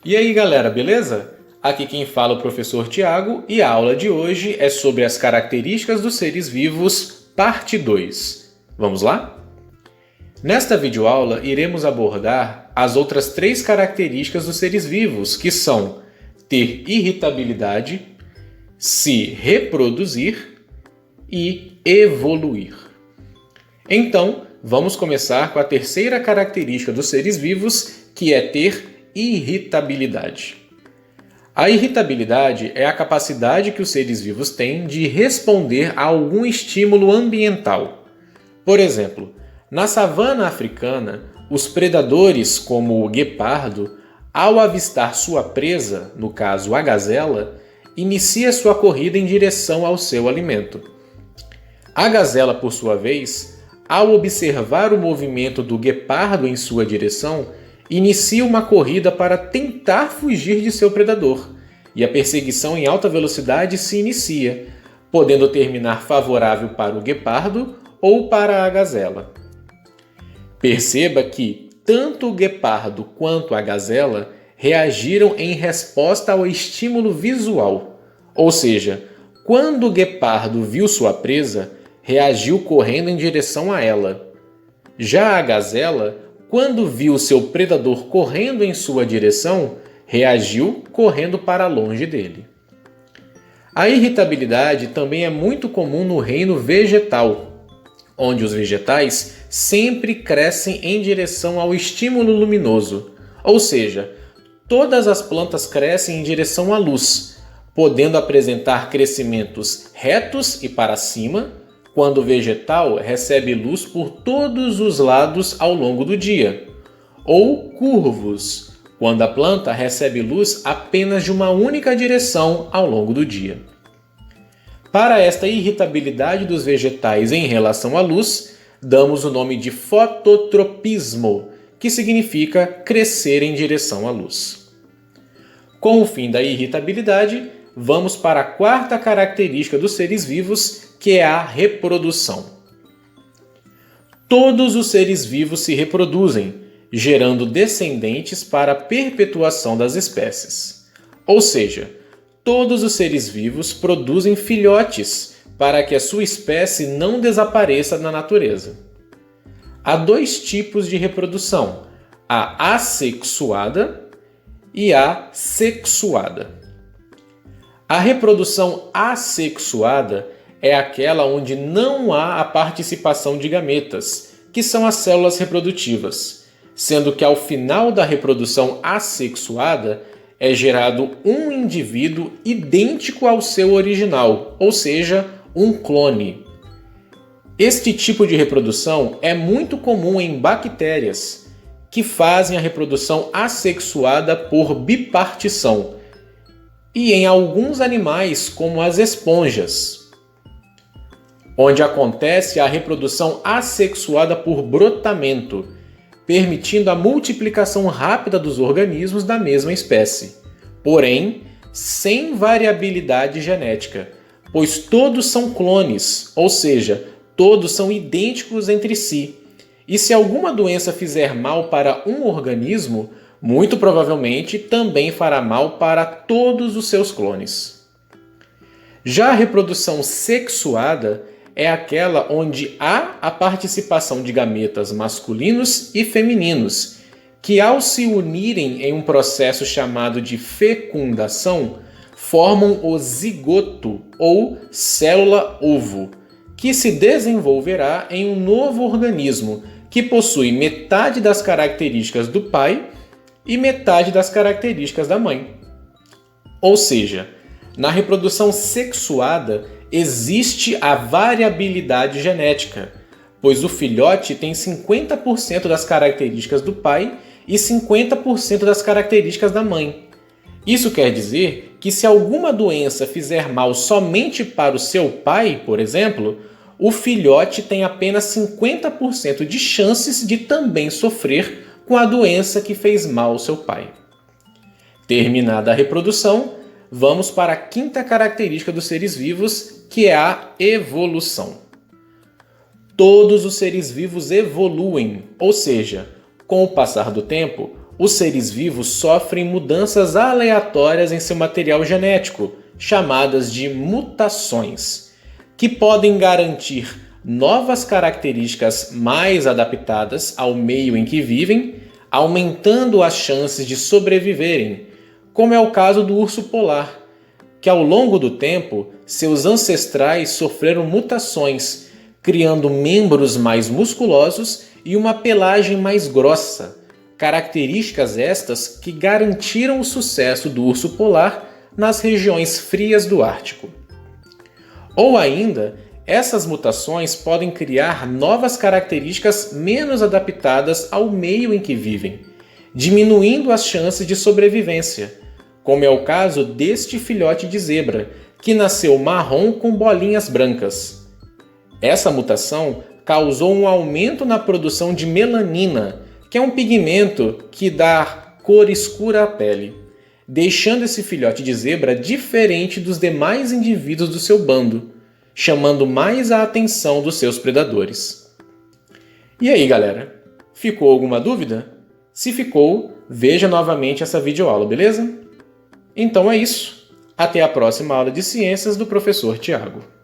E aí galera, beleza? Aqui quem fala é o professor Tiago e a aula de hoje é sobre as características dos seres vivos, parte 2. Vamos lá? Nesta videoaula iremos abordar as outras 3 características dos seres vivos, que são ter irritabilidade, se reproduzir e evoluir. Então, vamos começar com a terceira característica dos seres vivos, que é ter irritabilidade. A irritabilidade é a capacidade que os seres vivos têm de responder a algum estímulo ambiental. Por exemplo, na savana africana, os predadores, como o guepardo, ao avistar sua presa, no caso a gazela, inicia sua corrida em direção ao seu alimento. A gazela, por sua vez, ao observar o movimento do guepardo em sua direção, inicia uma corrida para tentar fugir de seu predador, e a perseguição em alta velocidade se inicia, podendo terminar favorável para o guepardo ou para a gazela. Perceba que tanto o guepardo quanto a gazela reagiram em resposta ao estímulo visual, ou seja, quando o guepardo viu sua presa, reagiu correndo em direção a ela. Já a gazela, quando viu seu predador correndo em sua direção, reagiu correndo para longe dele. A irritabilidade também é muito comum no reino vegetal, onde os vegetais sempre crescem em direção ao estímulo luminoso, ou seja, todas as plantas crescem em direção à luz, podendo apresentar crescimentos retos e para cima, quando o vegetal recebe luz por todos os lados ao longo do dia, ou curvos, quando a planta recebe luz apenas de uma única direção ao longo do dia. Para esta irritabilidade dos vegetais em relação à luz, damos o nome de fototropismo, que significa crescer em direção à luz. Com o fim da irritabilidade, vamos para a quarta característica dos seres vivos, que é a reprodução. Todos os seres vivos se reproduzem, gerando descendentes para a perpetuação das espécies. Ou seja, todos os seres vivos produzem filhotes para que a sua espécie não desapareça na natureza. Há 2 tipos de reprodução, a assexuada e a sexuada. A reprodução assexuada é aquela onde não há a participação de gametas, que são as células reprodutivas, sendo que ao final da reprodução assexuada é gerado um indivíduo idêntico ao seu original, ou seja, um clone. Este tipo de reprodução é muito comum em bactérias, que fazem a reprodução assexuada por bipartição, e em alguns animais, como as esponjas, onde acontece a reprodução assexuada por brotamento, permitindo a multiplicação rápida dos organismos da mesma espécie, porém sem variabilidade genética, pois todos são clones, ou seja, todos são idênticos entre si. E se alguma doença fizer mal para um organismo, muito provavelmente também fará mal para todos os seus clones. Já a reprodução sexuada é aquela onde há a participação de gametas masculinos e femininos, que ao se unirem em um processo chamado de fecundação, formam o zigoto ou célula-ovo, que se desenvolverá em um novo organismo que possui metade das características do pai e metade das características da mãe. Ou seja, na reprodução sexuada existe a variabilidade genética, pois o filhote tem 50% das características do pai e 50% das características da mãe. Isso quer dizer que se alguma doença fizer mal somente para o seu pai, por exemplo, o filhote tem apenas 50% de chances de também sofrer com a doença que fez mal ao seu pai. Terminada a reprodução, vamos para a quinta característica dos seres vivos, que é a evolução. Todos os seres vivos evoluem, ou seja, com o passar do tempo, os seres vivos sofrem mudanças aleatórias em seu material genético, chamadas de mutações, que podem garantir novas características mais adaptadas ao meio em que vivem, aumentando as chances de sobreviverem, como é o caso do urso polar, que ao longo do tempo seus ancestrais sofreram mutações, criando membros mais musculosos e uma pelagem mais grossa, características estas que garantiram o sucesso do urso polar nas regiões frias do Ártico. Ou ainda, essas mutações podem criar novas características menos adaptadas ao meio em que vivem, diminuindo as chances de sobrevivência, como é o caso deste filhote de zebra, que nasceu marrom com bolinhas brancas. Essa mutação causou um aumento na produção de melanina, que é um pigmento que dá cor escura à pele, deixando esse filhote de zebra diferente dos demais indivíduos do seu bando, chamando mais a atenção dos seus predadores. E aí, galera? Ficou alguma dúvida? Se ficou, veja novamente essa videoaula, beleza? Então é isso. Até a próxima aula de ciências do professor Tiago.